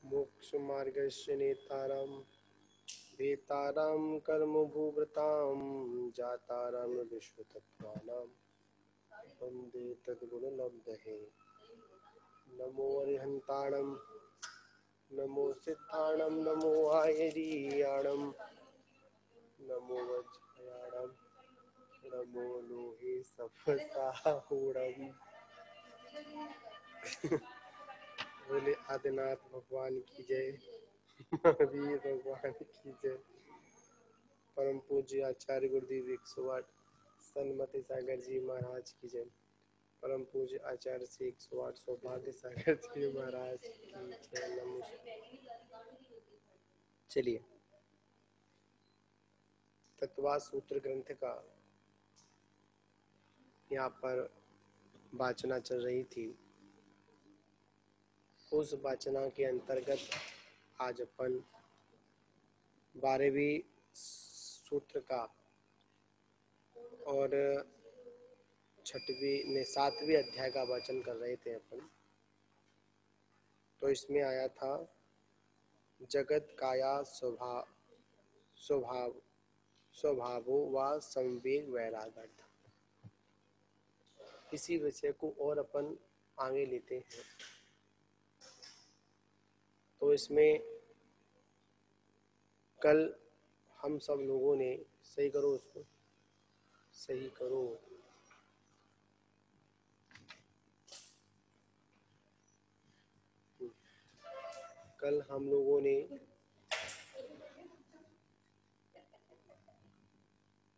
मोक्षमार्गस्य नेतारं भेतारं कर्मभूभृतां जातारं विश्वतत्त्वानां वन्दे तद्गुणलब्धये। नमो अरिहन्ताणं नमो सिद्धाणं नमो आयरीयाणं नमो वज्रयाणं नमो लोहे सफसाहूणं। बोले आदिनाथ भगवान की जय, महावीर भगवान की जय। परम पूज्य आचार्य गुरुदेव 108 सन्मति सागर जी महाराज की जय। परम पूज्य आचार्य श्री 108 सौभाग्य सागर जी महाराज की जय। नमस्ते। चलिए, तत्वा सूत्र ग्रंथ का यहाँ पर वाचना चल रही थी। उस वाचना के अंतर्गत आज अपन 12वें सूत्र का और 7वें अध्याय का वाचन कर रहे थे अपन। तो इसमें आया था जगत काया स्वभावो व संवेग वैरागर्थ। इसी विषय को और अपन आगे लेते हैं। तो इसमें कल हम सब लोगों ने सही करो, उसको सही करो, कल हम लोगों ने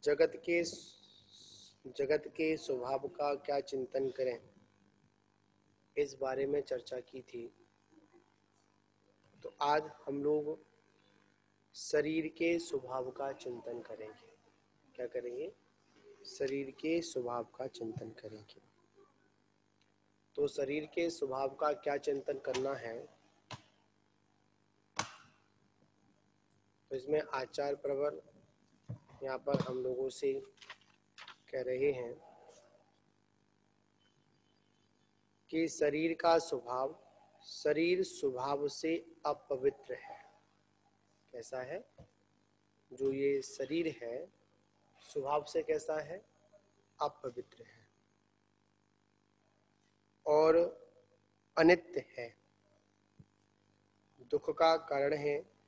जगत के स्वभाव का क्या चिंतन करें, इस बारे में चर्चा की थी। तो आज हम लोग शरीर के स्वभाव का चिंतन करेंगे। क्या करेंगे? शरीर के स्वभाव का चिंतन करेंगे। तो शरीर के स्वभाव का क्या चिंतन करना है, तो इसमें आचार्य प्रवर यहाँ पर हम लोगों से कह रहे हैं कि शरीर का स्वभाव, शरीर स्वभाव से अपवित्र है। कैसा है? जो ये शरीर है स्वभाव से कैसा है? अपवित्र है और अनित्य है, दुख का कारण है,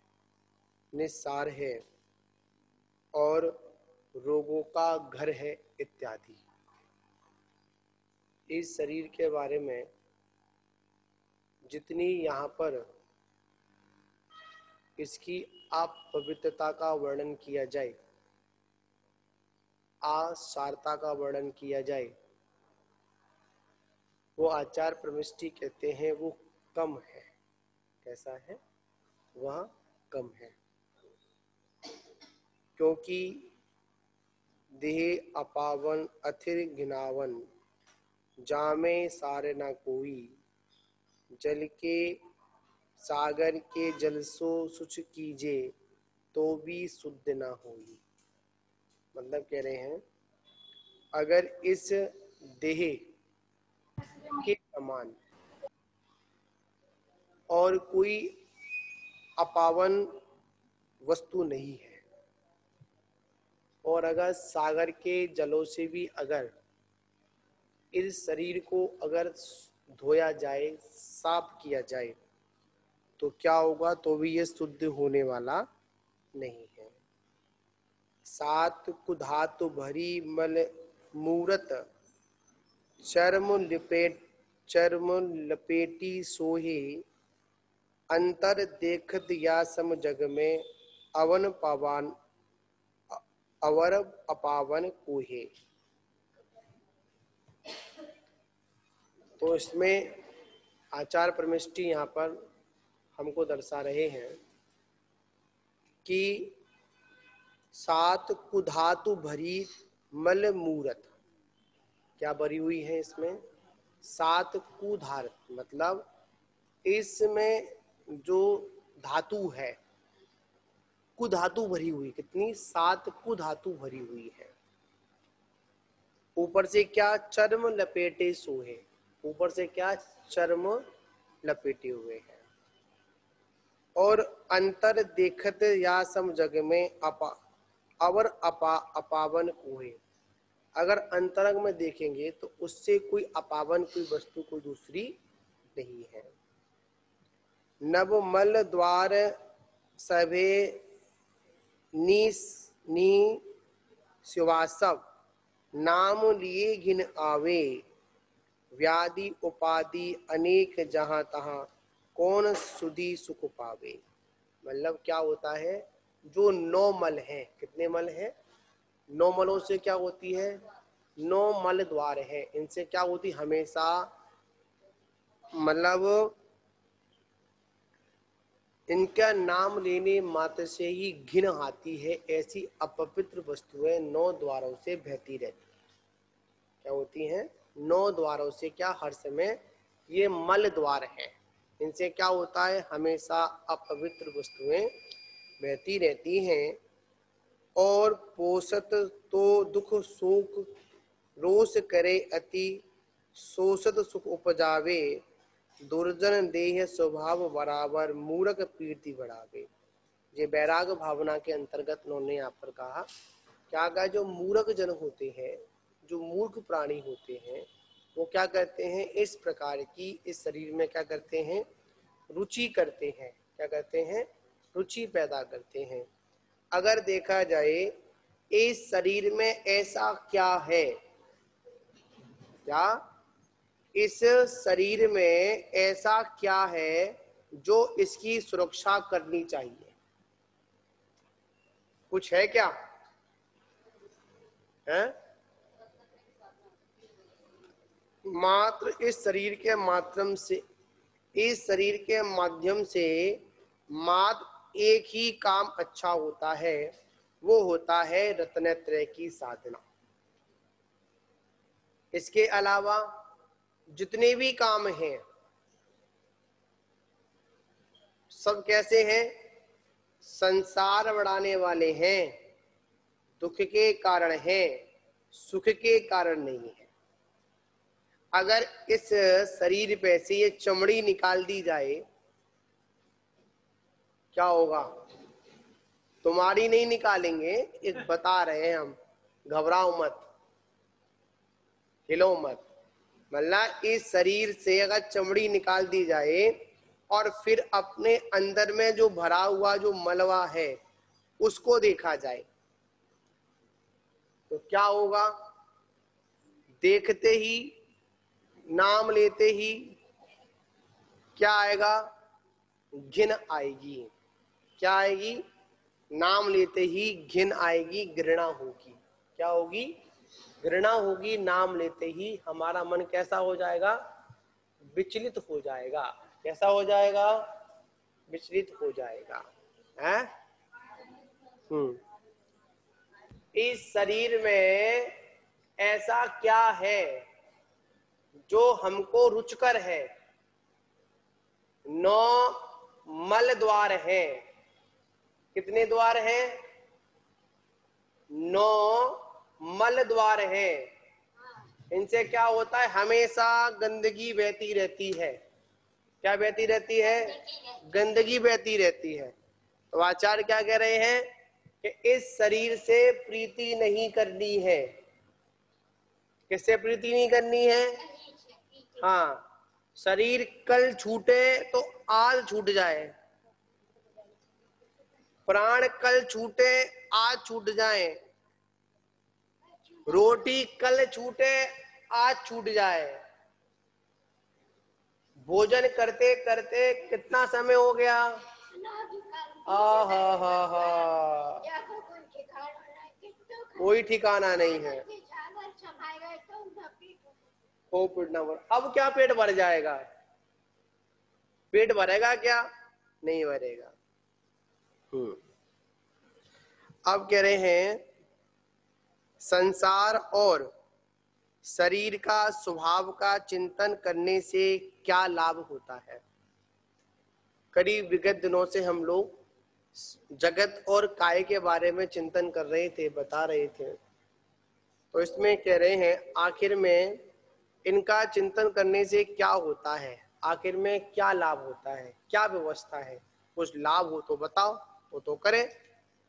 निस्सार है और रोगों का घर है इत्यादि। इस शरीर के बारे में जितनी यहाँ पर इसकी अपवित्रता का वर्णन किया जाए, असारता का वर्णन किया जाए, वो आचार्य प्रविष्टि कहते हैं वो कम है। कैसा है? वह कम है, क्योंकि देह अपावन अथिर घिनावन, जामे सारे न कोई, जल के सागर के जल सो सुच कीजे, तो भी शुद्ध न होई। मतलब कह रहे हैं, अगर इस देह के समान और कोई अपावन वस्तु नहीं है, और अगर सागर के जलों से भी अगर इस शरीर को अगर धोया जाए, साफ किया जाए, तो क्या होगा? तो भी ये शुद्ध होने वाला नहीं है। सात कुधातु भरी मल मूरत, चर्म लपेटी सोहे, अंतर देखत या सम जग में, अवर अपावन कोहे। तो इसमें आचार्य परमेष्टि यहाँ पर हमको दर्शा रहे हैं कि सात कुधातु भरी मल मूरत। क्या भरी हुई है इसमें? सात कुधार, मतलब इसमें जो धातु है, कुधातु भरी हुई। कितनी? 7 कुधातु भरी हुई है। ऊपर से क्या? चर्म लपेटे सोहे। ऊपर से क्या? चर्म लपेटे हुए हैं। और अंतर देखत या सम जग में अपावन कोई। अगर अंतरंग में देखेंगे तो उससे कोई अपावन कोई वस्तु कोई दूसरी नहीं है। नव मल द्वार सभे नी शिवासव नाम लिए घिन आवे व्याधि उपाधि अनेक जहां तहां कौन सुधी सुख पावे। मतलब क्या होता है, जो 9 मल है, कितने मल है, 9 मलों से क्या होती है, 9 मल द्वार है, इनसे क्या होती हमेशा, मतलब इनका नाम लेने मात्र से ही घिन आती है, ऐसी अपवित्र वस्तुएं 9 द्वारों से बहती रहती है। क्या होती हैं, 9 द्वारों से क्या हर समय, ये मल द्वार है, इनसे क्या होता है, हमेशा अपवित्र वस्तुएं बहती रहती हैं। और पोषत तो दुख शोक रोष करे अति शोषत सुख उपजावे दुर्जन देह स्वभाव बराबर मूर्ख कीर्ति बढ़ावे। ये वैराग भावना के अंतर्गत उन्होंने यहाँ पर कहा, क्या कहा, जो मूर्ख जन होते हैं, जो मूर्ख प्राणी होते हैं, वो क्या करते हैं, इस प्रकार की इस शरीर में क्या करते हैं, रुचि करते हैं। क्या करते हैं, रुचि पैदा करते हैं। अगर देखा जाए इस शरीर में ऐसा क्या है, क्या इस शरीर में ऐसा क्या है जो इसकी सुरक्षा करनी चाहिए, कुछ है क्या है? मात्र इस शरीर के माध्यम से, इस शरीर के माध्यम से मात्र एक ही काम अच्छा होता है, वो होता है रत्नत्रय की साधना। इसके अलावा जितने भी काम हैं सब कैसे हैं, संसार बढ़ाने वाले हैं, दुख के कारण हैं, सुख के कारण नहीं है। अगर इस शरीर पे से ये चमड़ी निकाल दी जाए, क्या होगा, तुम्हारी नहीं निकालेंगे, एक बता रहे हैं हम, घबराओ मत, हिलो मत। मतलब इस शरीर से अगर चमड़ी निकाल दी जाए और फिर अपने अंदर में जो भरा हुआ जो मलबा है उसको देखा जाए तो क्या होगा, देखते ही, नाम लेते ही क्या आएगा, घिन आएगी। क्या आएगी, नाम लेते ही घिन आएगी, घृणा होगी। क्या होगी, घृणा होगी। नाम लेते ही हमारा मन कैसा हो जाएगा, विचलित हो जाएगा। कैसा हो जाएगा, विचलित हो जाएगा है। इस शरीर में ऐसा क्या है जो हमको रुचकर है, 9 मल द्वार है। कितने द्वार हैं, 9 मल द्वार है। इनसे क्या होता है, हमेशा गंदगी बहती रहती है। क्या बहती रहती है, गंदगी बहती रहती है। तो आचार्य क्या कह रहे हैं कि इस शरीर से प्रीति नहीं करनी है। किससे प्रीति नहीं करनी है, हाँ, शरीर कल छूटे तो आज छूट जाए, प्राण कल छूटे आज छूट जाए, रोटी कल छूटे आज छूट जाए। भोजन करते करते कितना समय हो गया, कोई ठिकाना नहीं है। अब क्या पेट भर जाएगा, पेट भरेगा क्या, नहीं भरेगा। अब कह रहे हैं संसार और शरीर का स्वभाव का चिंतन करने से क्या लाभ होता है। करीब विगत दिनों से हम लोग जगत और काय के बारे में चिंतन कर रहे थे, बता रहे थे। तो इसमें कह रहे हैं आखिर में इनका चिंतन करने से क्या होता है, आखिर में क्या लाभ होता है, क्या व्यवस्था है। कुछ लाभ हो तो बताओ, वो तो करें,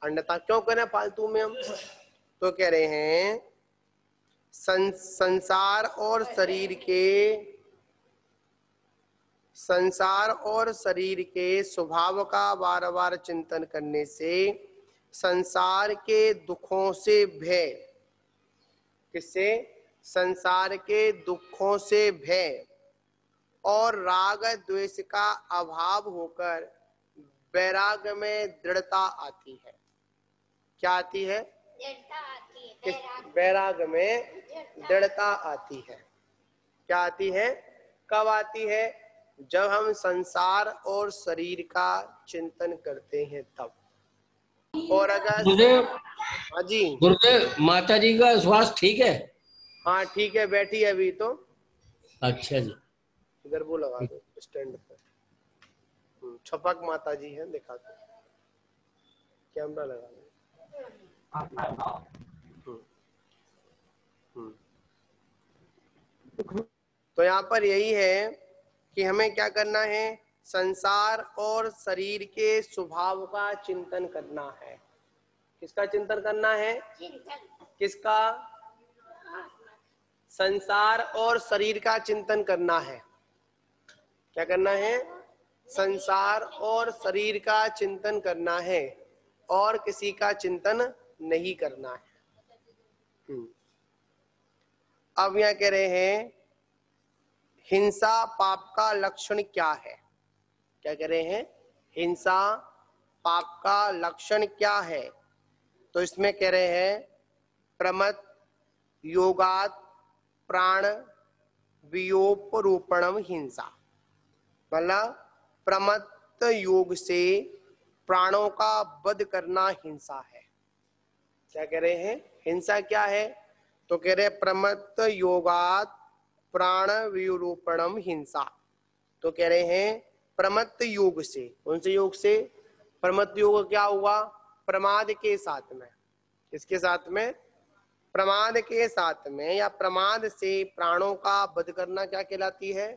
अन्यथा क्यों करें फालतू में हम। तो कह रहे हैं संसार और शरीर के स्वभाव का बार बार चिंतन करने से संसार के दुखों से भय, किससे? संसार के दुखों से भय और राग द्वेष का अभाव होकर वैराग्य में दृढ़ता आती है। क्या आती है? वैराग्य में दृढ़ता आती है। क्या आती है? कब आती है? जब हम संसार और शरीर का चिंतन करते हैं तब। और अगर गुरुदेव, हाँ जी गुरुदेव, माता जी का स्वास्थ्य ठीक है? हाँ ठीक है, बैठी है अभी तो। अच्छा जी। इधर वो लगा दो स्टैंड पर। छपक माता जी हैं, दिखा दो, कैमरा लगा दो। तो यहाँ पर यही है कि हमें क्या करना है? संसार और शरीर के स्वभाव का चिंतन करना है। किसका चिंतन करना है? किसका? संसार और शरीर का चिंतन करना है। क्या करना है? संसार और शरीर का चिंतन करना है और किसी का चिंतन नहीं करना है। अब यह कह रहे हैं हिंसा पाप का लक्षण क्या है? क्या कह रहे हैं? हिंसा पाप का लक्षण क्या है? तो इसमें कह रहे हैं प्रमथ योगात प्राण वियोपरूपणम हिंसा, मतलब प्रमत्त योग से प्राणों का वध करना हिंसा है। क्या कह रहे हैं? हिंसा क्या है? तो कह रहे प्रमत्त योगात प्राण विरूपणम हिंसा। तो कह रहे हैं प्रमत्त योग से, कौन से योग से? प्रमत्त योग क्या हुआ? प्रमाद के साथ में। किसके साथ में? प्रमाद के साथ में या प्रमाद से प्राणों का वध करना क्या कहलाती है?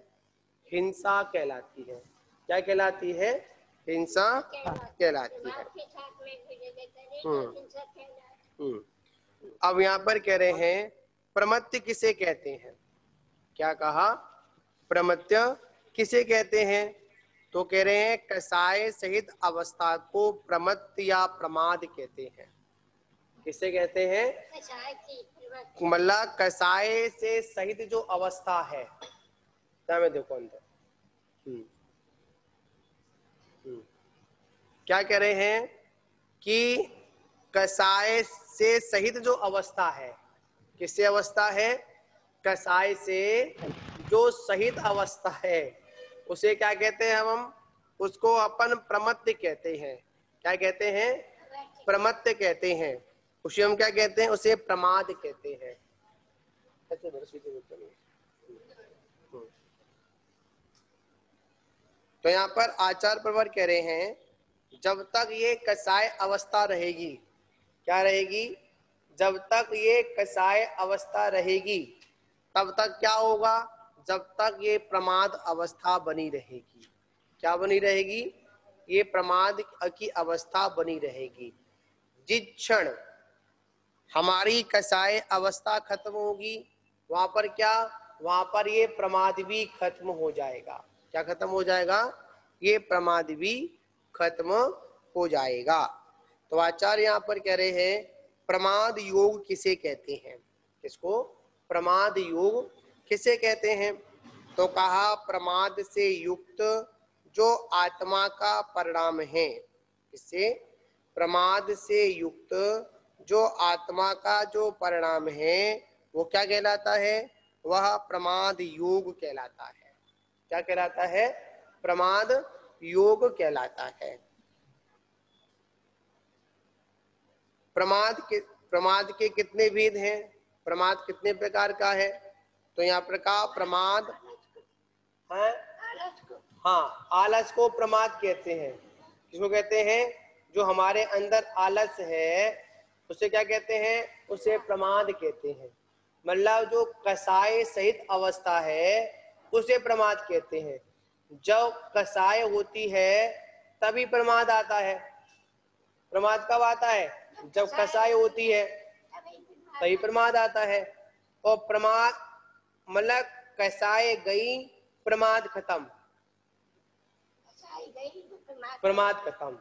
हिंसा कहलाती है। क्या कहलाती है? हिंसा कहलाती है। अब यहाँ पर कह रहे हैं प्रमत्त किसे कहते हैं? क्या कहा? प्रमत्त किसे कहते हैं? तो कह रहे हैं कसाय सहित अवस्था को प्रमत्त या प्रमाद कहते हैं। किसे कहते हैं? मतलब कसाय से सहित जो अवस्था है। क्या मैं देखो अंदर क्या कह रहे हैं कि कसाय से सहित जो अवस्था है। किससे अवस्था है? कसाय से जो सहित अवस्था है उसे क्या कहते हैं? हम उसको अपन प्रमत्त कहते हैं। क्या कहते हैं? प्रमत्त कहते हैं। उसे हम क्या कहते हैं? उसे प्रमाद कहते हैं। तो यहाँ पर आचार्य प्रवर कह रहे हैं जब तक ये कसाय अवस्था रहेगी, क्या रहेगी? जब तक ये कसाय अवस्था रहेगी तब तक क्या होगा? जब तक ये प्रमाद अवस्था बनी रहेगी। क्या बनी रहेगी? ये प्रमाद की अवस्था बनी रहेगी। जिस क्षण हमारी कसाय अवस्था खत्म होगी वहां पर क्या? वहां पर ये प्रमाद भी खत्म हो जाएगा। क्या खत्म हो जाएगा? ये प्रमाद भी खत्म हो जाएगा। तो आचार्य यहाँ पर कह रहे हैं प्रमाद योग किसे कहते हैं? किसको? प्रमाद योग किसे कहते हैं? तो कहा प्रमाद से युक्त जो आत्मा का परिणाम है। इससे प्रमाद से युक्त जो आत्मा का जो परिणाम है वो क्या कहलाता है? वह प्रमाद योग कहलाता है। क्या कहलाता है? प्रमाद योग कहलाता है। प्रमाद के कितने भेद हैं? प्रमाद कितने प्रकार का है? तो यहाँ पर कहा प्रमाद है। हाँ, आलस को प्रमाद कहते हैं। किसको कहते हैं? जो हमारे अंदर आलस है उसे क्या कहते हैं? उसे प्रमाद कहते हैं। मतलब जो कसाय सहित अवस्था है उसे प्रमाद कहते हैं। जब कसाय होती है तभी प्रमाद आता है। प्रमाद कब आता है? जब कसाई होती है तभी प्रमाद आता है। और प्रमाद मतलब कसाई गई प्रमाद खत्म, प्रमाद खत्म।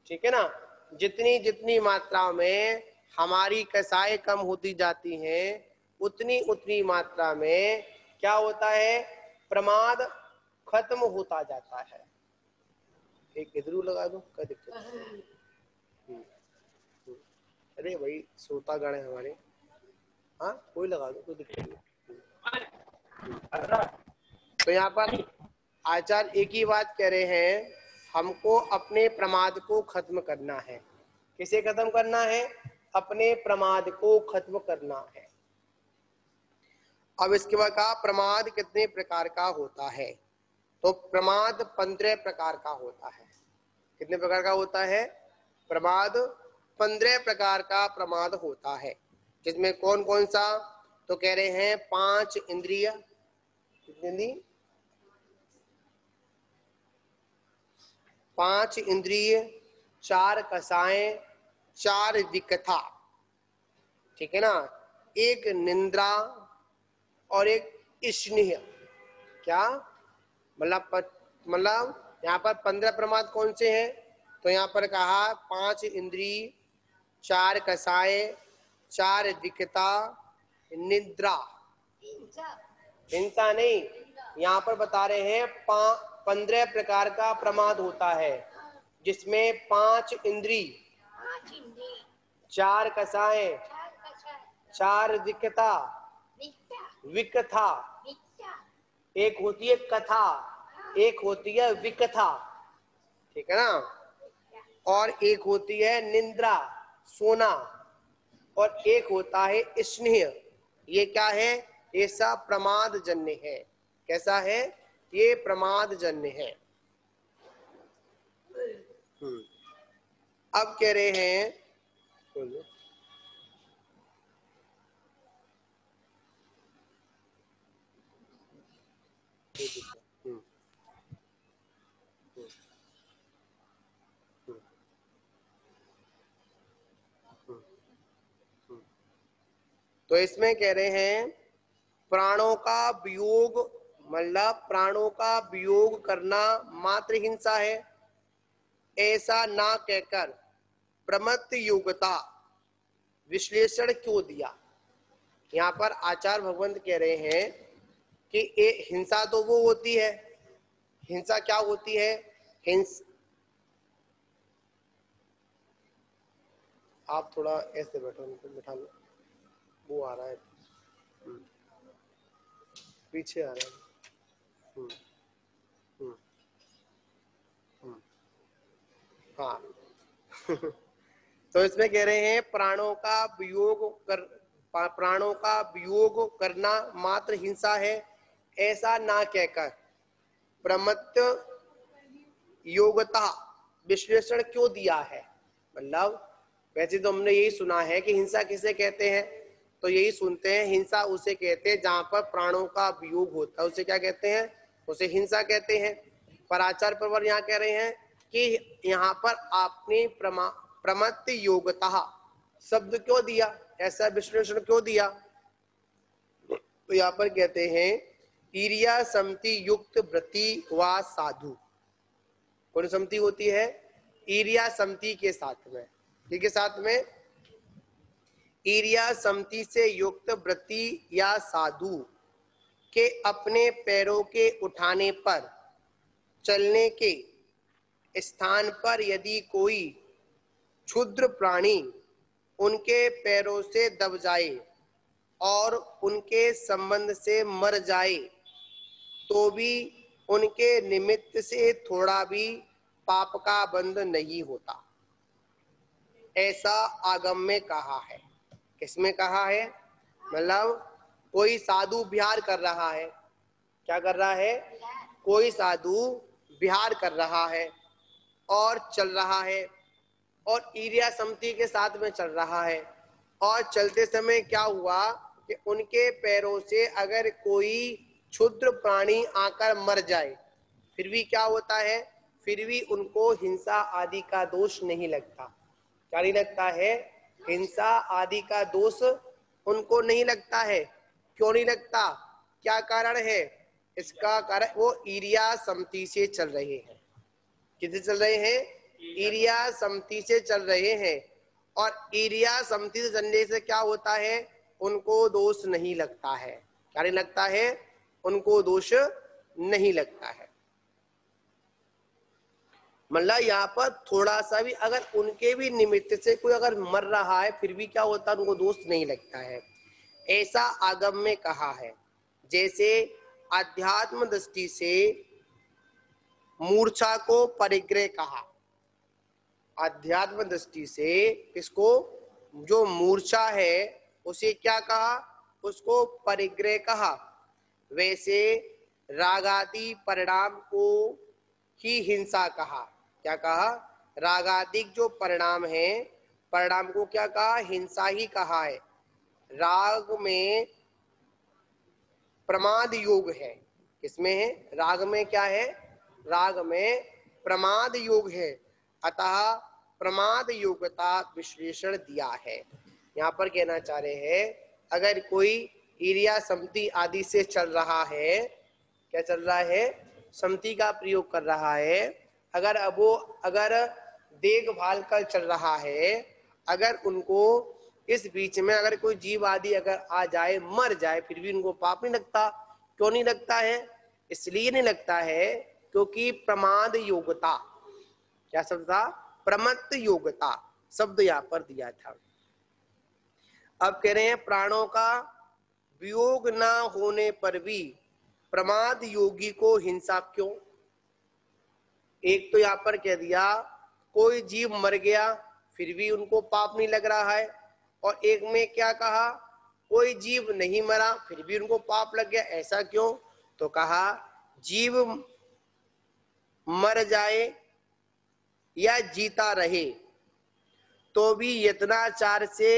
ठीक है ना। जितनी जितनी मात्रा में हमारी कसाई कम होती जाती हैं उतनी उतनी मात्रा में क्या होता है? प्रमाद खत्म होता जाता है। एक इधरू लगा दो, क्या दिक्कत है? अरे भाई श्रोतागण है हमारे, हाँ कोई लगा दो, कोई दिक्कत नहीं। तो यहाँ पर आचार्य एक ही बात कह रहे हैं, हमको अपने प्रमाद को खत्म करना है। किसे खत्म करना है? अपने प्रमाद को खत्म करना है। अब इसके बाद कहा प्रमाद कितने प्रकार का होता है? तो प्रमाद 15 प्रकार का होता है। कितने प्रकार का होता है? प्रमाद 15 प्रकार का प्रमाद होता है। जिसमें कौन कौन सा? तो कह रहे हैं 5 इंद्रिय, कितनी? 5 इंद्रिय, 4 कसाएं, 4 विकथा, ठीक है ना, 1 निंद्रा और 1 स्नेह। क्या मतलब यहाँ पर 15 प्रमाद कौन से हैं? तो यहाँ पर कहा 5 इंद्रिय, 4 कसाएं, 4 विकथा, निद्रा, हिंसा नहीं, यहाँ पर बता रहे हैं 15 प्रकार का प्रमाद होता है, जिसमें 5 इंद्रिय, 4 कसाएं, 4 विकथा, एक होती है कथा, एक होती है विकथा, ठीक है ना, और एक होती है निंद्रा, सोना, और एक होता है स्नेह। ये क्या है? ये सब प्रमाद जन्य है। कैसा है? ये प्रमाद जन्य है। अब कह रहे हैं, तो इसमें कह रहे हैं प्राणों का वियोग, मतलब प्राणों का वियोग करना मात्र हिंसा है, ऐसा ना कहकर प्रमत्त योग्यता विश्लेषण क्यों दिया? यहाँ पर आचार्य भगवंत कह रहे हैं कि हिंसा तो वो होती है, हिंसा क्या होती है? आप थोड़ा ऐसे बैठो, उनको बिठा लो, वो आ रहा है पीछे आ रहा है। हाँ तो इसमें कह रहे हैं प्राणों का वियोग करना मात्र हिंसा है, ऐसा ना कहकर प्रमत्त योग्यता विश्लेषण क्यों दिया है? मतलब वैसे तो हमने यही सुना है कि हिंसा किसे कहते हैं, तो यही सुनते हैं हिंसा उसे कहते हैं जहां पर प्राणों का वियोग होता है, उसे क्या कहते हैं? उसे हिंसा कहते हैं। पर आचार्य प्रवर यहाँ कह रहे हैं कि यहाँ पर आपने प्रमत्त योग्यता शब्द क्यों दिया, ऐसा विश्लेषण क्यों दिया? तो यहाँ पर कहते हैं ईरिया समति युक्त वृत्ति व साधु। कौन समति होती है? ईरिया समति के साथ में, के साथ में ईरिया समति से युक्त वृत्ति या साधु के अपने पैरों के उठाने पर, चलने के स्थान पर यदि कोई क्षुद्र प्राणी उनके पैरों से दब जाए और उनके संबंध से मर जाए तो भी उनके निमित्त से थोड़ा भी पाप का बंध नहीं होता, ऐसा आगम में कहा है। किसमें कहा है? मतलब कोई साधु विहार कर रहा है, क्या कर रहा है? कोई साधु विहार कर रहा है और चल रहा है और ईरिया समति के साथ में चल रहा है, और चलते समय क्या हुआ कि उनके पैरों से अगर कोई क्षुद्र प्राणी आकर मर जाए फिर भी क्या होता है? फिर भी उनको हिंसा आदि का दोष नहीं लगता। क्या नहीं लगता है? हिंसा आदि का दोष उनको नहीं लगता है। क्यों नहीं लगता? क्या कारण है इसका? कारण वो ईर्ष्या समति से चल रहे हैं। किससे चल रहे हैं? ईर्ष्या समति से चल रहे हैं। और ईर्ष्या समति से चलने से क्या होता है? उनको दोष नहीं लगता है। क्या नहीं लगता है? उनको दोष नहीं लगता है। मतलब यहाँ पर थोड़ा सा भी अगर उनके भी निमित्त से कोई अगर मर रहा है फिर भी क्या होता है? उनको दोष नहीं लगता है। ऐसा आगम में कहा है। जैसे अध्यात्म दृष्टि से मूर्छा को परिग्रह कहा। अध्यात्म दृष्टि से इसको, जो मूर्छा है उसे क्या कहा? उसको परिग्रह कहा। वैसे रागादि परिणाम को ही हिंसा कहा। क्या कहा? रागादिक जो परिणाम है, परिणाम को क्या कहा? हिंसा ही कहा है। राग में प्रमाद योग है। किसमें है? राग में क्या है? राग में प्रमाद योग है। अतः प्रमाद योग्यता विश्लेषण दिया है। यहाँ पर कहना चाह रहे हैं अगर कोई ईर्ष्या समति आदि से चल रहा है, क्या चल रहा है? समति का प्रयोग कर रहा है। अगर अब वो अगर देखभाल कर चल रहा है, अगर उनको इस बीच में अगर कोई जीव आदि अगर आ जाए, मर जाए, फिर भी उनको पाप नहीं लगता। क्यों नहीं लगता है? इसलिए नहीं लगता है क्योंकि प्रमाद योग्यता, क्या शब्द था? प्रमत्त योग्यता शब्द यहाँ पर दिया था। अब कह रहे हैं प्राणों का वियोग ना होने पर भी प्रमाद योगी को हिंसा क्यों? एक तो यहाँ पर कह दिया कोई जीव मर गया फिर भी उनको पाप नहीं लग रहा है, और एक में क्या कहा? कोई जीव नहीं मरा फिर भी उनको पाप लग गया। ऐसा क्यों? तो कहा जीव मर जाए या जीता रहे तो भी यत्नाचार से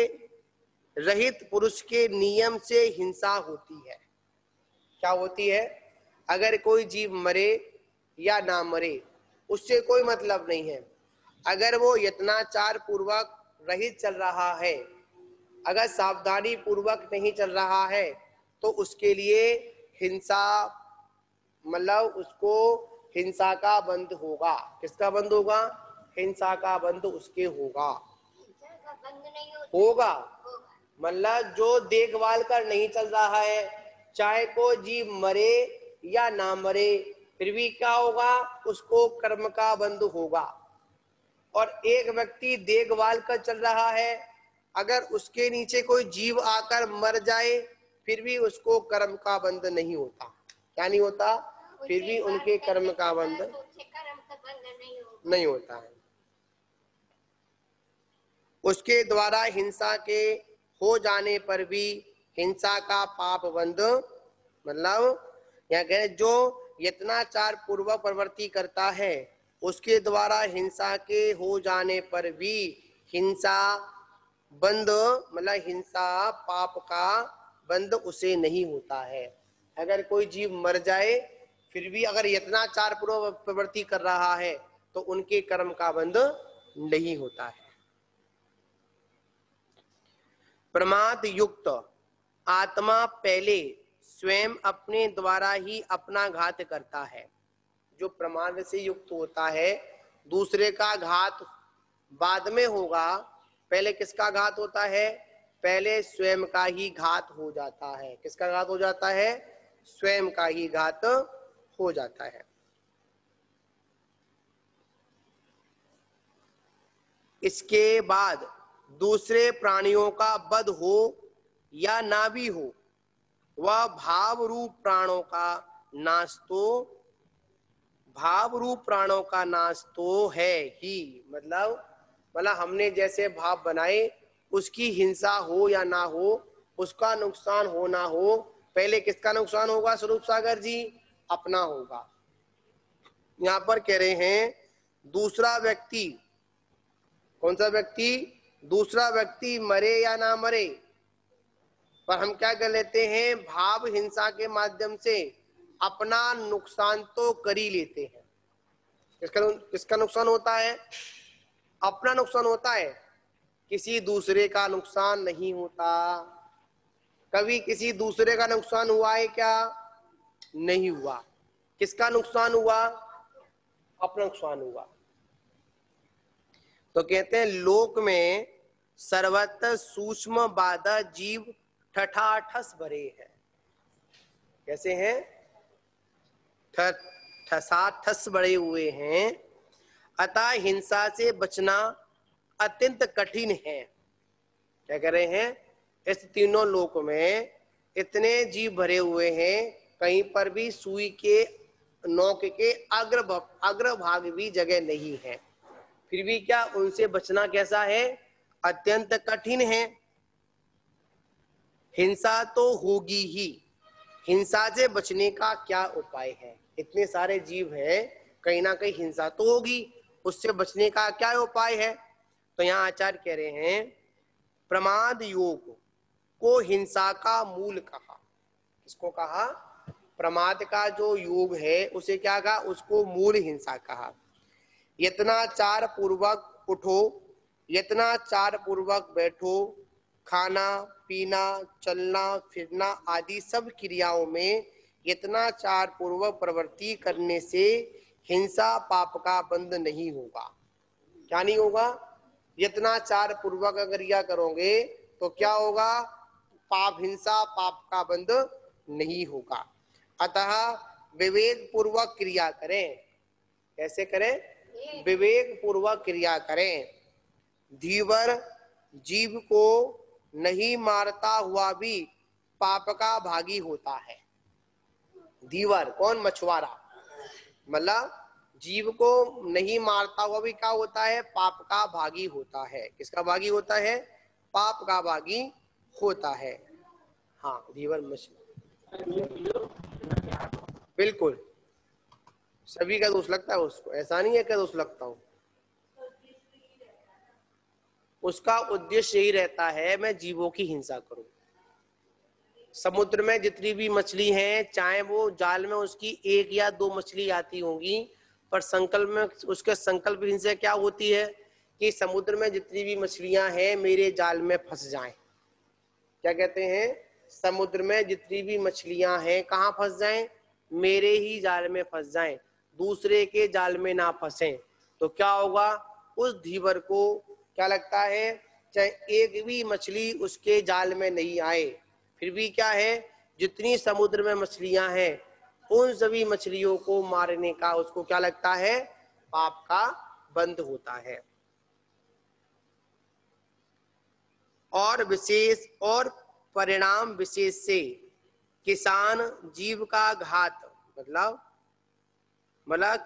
रहित पुरुष के नियम से हिंसा होती है। क्या होती है? अगर कोई जीव मरे या ना मरे उससे कोई मतलब नहीं है। अगर वो यत्नाचार पूर्वक रहित चल रहा है, अगर सावधानी पूर्वक नहीं चल रहा है, तो उसके लिए हिंसा, मतलब उसको हिंसा का बंध होगा। किसका बंध होगा? हिंसा का बंध उसके होगा। होगा मतलब जो देखभाल कर नहीं चल रहा है, चाहे को जीव मरे या ना मरे, फिर भी क्या होगा? उसको कर्म का बंध होगा। और एक व्यक्ति देखभाल कर चल रहा है, अगर उसके नीचे कोई जीव आकर मर जाए फिर भी उसको कर्म का बंध नहीं होता। क्या नहीं होता? फिर भी उनके कर्म का बंध नहीं होता है। उसके द्वारा हिंसा के हो जाने पर भी हिंसा का पाप बंध, मतलब यहाँ कह रहे जो यत्नाचार पूर्वक प्रवृत्ति करता है उसके द्वारा हिंसा के हो जाने पर भी हिंसा बंध, मतलब हिंसा पाप का बंध उसे नहीं होता है। अगर कोई जीव मर जाए फिर भी अगर यत्नाचार पूर्वक प्रवृत्ति कर रहा है तो उनके कर्म का बंध नहीं होता है। प्रमाद युक्त आत्मा पहले स्वयं अपने द्वारा ही अपना घात करता है। जो प्रमाद से युक्त होता है दूसरे का घात बाद में होगा, पहले किसका घात होता है? पहले स्वयं का ही घात हो जाता है। किसका घात हो जाता है? स्वयं का ही घात हो जाता है। इसके बाद दूसरे प्राणियों का वध हो या ना भी हो, वह भाव रूप प्राणों का नाश तो, भाव रूप प्राणों का नाश तो है ही। मतलब हमने जैसे भाव बनाए उसकी हिंसा हो या ना हो, उसका नुकसान हो ना हो, पहले किसका नुकसान होगा स्वरूप सागर जी? अपना होगा। यहाँ पर कह रहे हैं दूसरा व्यक्ति, कौन सा व्यक्ति? दूसरा व्यक्ति मरे या ना मरे, पर हम क्या कर लेते हैं? भाव हिंसा के माध्यम से अपना नुकसान तो कर ही लेते हैं। किसका नुकसान होता है? अपना नुकसान होता है, किसी दूसरे का नुकसान नहीं होता। कभी किसी दूसरे का नुकसान हुआ है क्या? नहीं हुआ। किसका नुकसान हुआ? अपना नुकसान हुआ। तो कहते हैं लोक में सर्वत्र सूक्ष्म बाधा जीव ठठाठस भरे हैं। कैसे हैं? ठसाठस बड़े हुए हैं। अतः हिंसा से बचना अत्यंत कठिन है। क्या कह रहे हैं? इस तीनों लोक में इतने जीव भरे हुए हैं, कहीं पर भी सुई के नोक के अग्रभाग भी जगह नहीं है। फिर भी क्या उनसे बचना कैसा है? अत्यंत कठिन है। हिंसा तो होगी ही, हिंसा से बचने का क्या उपाय है? इतने सारे जीव हैं, कहीं ना कहीं हिंसा तो होगी, उससे बचने का क्या उपाय है? तो यहाँ आचार्य कह रहे हैं प्रमाद योग को हिंसा का मूल कहा। किसको कहा? प्रमाद का जो योग है उसे क्या कहा? उसको मूल हिंसा कहा। यत्नाचार पूर्वक उठो, यत्नाचार पूर्वक बैठो, खाना पीना चलना फिरना आदि सब क्रियाओं में यत्नाचार पूर्वक प्रवृत्ति करने से हिंसा पाप का बंध नहीं होगा। क्या नहीं होगा? यत्नाचार पूर्वक अगर क्रिया करोगे तो क्या होगा? पाप, हिंसा पाप का बंध नहीं होगा। अतः विवेक पूर्वक क्रिया करें। कैसे करें? विवेक पूर्वक क्रिया करें। धीवर जीव को नहीं मारता हुआ भी पाप का भागी होता है। धीवर कौन? मछुआरा। मतलब जीव को नहीं मारता हुआ भी क्या होता है? पाप का भागी होता है। किसका भागी होता है? पाप का भागी होता है। हाँ, धीवर मछली बिल्कुल सभी का दोष लगता है उसको, ऐसा नहीं है क्या दोष लगता हो। उसका उद्देश्य यही रहता है मैं जीवों की हिंसा करूं। समुद्र में जितनी भी मछली हैं, चाहे वो जाल में उसकी एक या दो मछली आती होंगी, पर संकल्प में उसके संकल्प हिंसा क्या होती है कि समुद्र में जितनी भी मछलियां हैं मेरे जाल में फंस जाएं। क्या कहते हैं? समुद्र में जितनी भी मछलियां हैं कहाँ फंस जाएं? मेरे ही जाल में फंस जाएं, दूसरे के जाल में ना फंसें। तो क्या होगा? उस धीवर को क्या लगता है? चाहे एक भी मछली उसके जाल में नहीं आए, फिर भी क्या है? जितनी समुद्र में मछलियां हैं उन सभी मछलियों को मारने का उसको क्या लगता है? पाप का बंध होता है। और विशेष और परिणाम विशेष से किसान जीव का घात, मतलब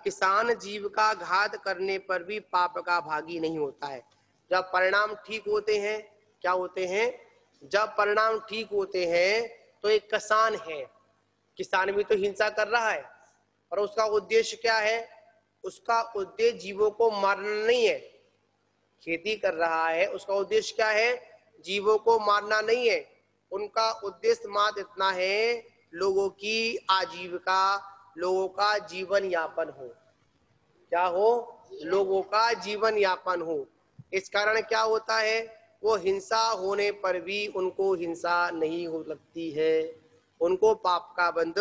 किसान जीव का घात करने पर भी पाप का भागी नहीं होता है। जब परिणाम ठीक होते हैं, क्या होते हैं? जब परिणाम ठीक होते हैं तो एक किसान है, किसान भी तो हिंसा कर रहा है, और उसका उद्देश्य क्या है? उसका उद्देश्य जीवों को मारना नहीं है। खेती कर रहा है, उसका उद्देश्य क्या है? जीवों को मारना नहीं है। उनका उद्देश्य मात्र इतना है लोगों की आजीविका, लोगों का जीवन यापन हो। क्या हो? लोगों का जीवन यापन हो। इस कारण क्या होता है? वो हिंसा होने पर भी उनको हिंसा नहीं हो लगती है, उनको पाप का बंध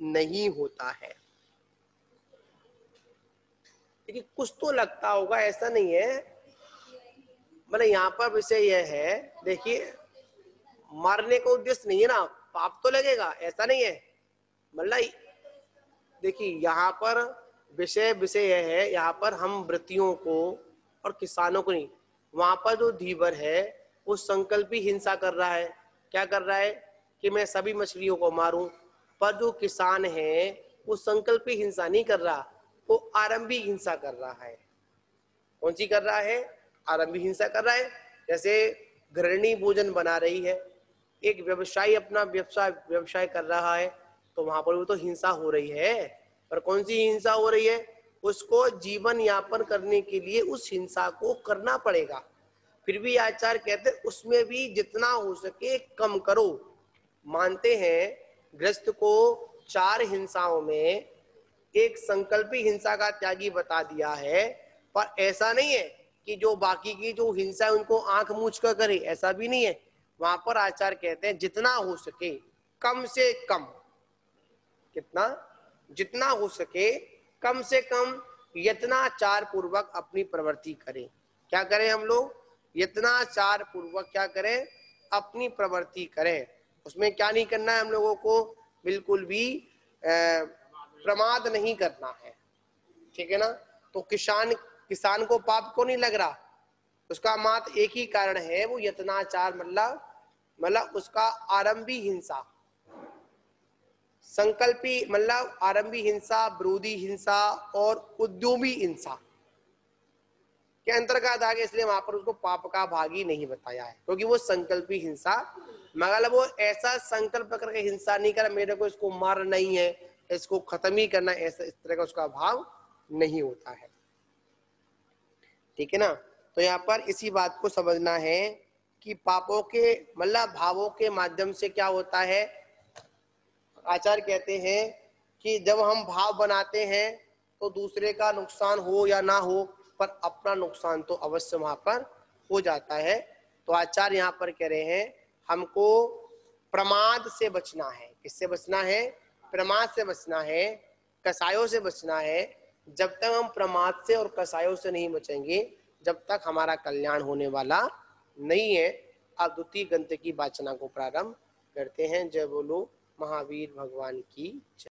नहीं होता है। लेकिन कुछ तो लगता होगा, ऐसा नहीं है। मतलब यहाँ पर विषय यह है, देखिए मारने का उद्देश्य नहीं है ना, पाप तो लगेगा, ऐसा नहीं है। मतलब देखिए यहाँ पर विषय यह है, यहाँ पर हम वृत्तियों को और किसानों को नहीं, वहां पर जो धीवर है वो संकल्पी हिंसा कर रहा है। क्या कर रहा है? कि मैं सभी मछलियों को मारूं। पर जो किसान है वो संकल्पी हिंसा नहीं कर रहा, वो आरंभी हिंसा कर रहा है। कौन सी कर रहा है? आरंभी हिंसा कर रहा है। जैसे गृहिणी भोजन बना रही है, एक व्यवसायी अपना व्यवसाय कर रहा है, तो वहां पर भी तो हिंसा हो रही है। पर कौन सी हिंसा हो रही है? उसको जीवन यापन करने के लिए उस हिंसा को करना पड़ेगा। फिर भी आचार्य कहते हैं उसमें भी जितना हो सके कम करो। मानते हैं गृहस्थ को 4 हिंसाओं में एक संकल्पी हिंसा का त्यागी बता दिया है, पर ऐसा नहीं है कि जो बाकी की जो हिंसा है उनको आंख मूंछ कर करे, ऐसा भी नहीं है। वहां पर आचार्य कहते हैं जितना हो सके कम से कम, कितना, जितना हो सके कम से कम यत्नाचार पूर्वक अपनी प्रवृत्ति करें। क्या करें हम लोग? यत्नाचार पूर्वक क्या करें? अपनी प्रवृत्ति करें। उसमें क्या नहीं करना है हम लोगों को? बिल्कुल भी प्रमाद नहीं करना है, ठीक है ना। तो किसान को पाप को नहीं लग रहा, उसका मात्र एक ही कारण है, वो यत्नाचार मतलब उसका आरंभी हिंसा, संकल्पी मतलब आरंभी हिंसा, विरोधी हिंसा और उद्यमी हिंसा के अंतर्गत आ गया, इसलिए वहां पर उसको पाप का भागी नहीं बताया है, क्योंकि वो संकल्पी हिंसा, मतलब वो ऐसा संकल्प करके हिंसा नहीं कर मेरे को इसको मारना नहीं है, इसको खत्म ही करना, ऐसा इस तरह का उसका भाव नहीं होता है, ठीक है ना। तो यहाँ पर इसी बात को समझना है कि पापों के मतलब भावों के माध्यम से क्या होता है। आचार्य कहते हैं कि जब हम भाव बनाते हैं तो दूसरे का नुकसान हो या ना हो, पर अपना नुकसान तो अवश्य वहां पर हो जाता है। तो आचार्य यहाँ पर कह रहे हैं हमको प्रमाद से बचना है। किससे बचना है? प्रमाद से बचना है, कसायों से बचना है। जब तक हम प्रमाद से और कसायों से नहीं बचेंगे, जब तक हमारा कल्याण होने वाला नहीं है। अब द्वितीय ग्रंथ की वाचना को प्रारंभ करते हैं। जय बोलो महावीर भगवान की जय।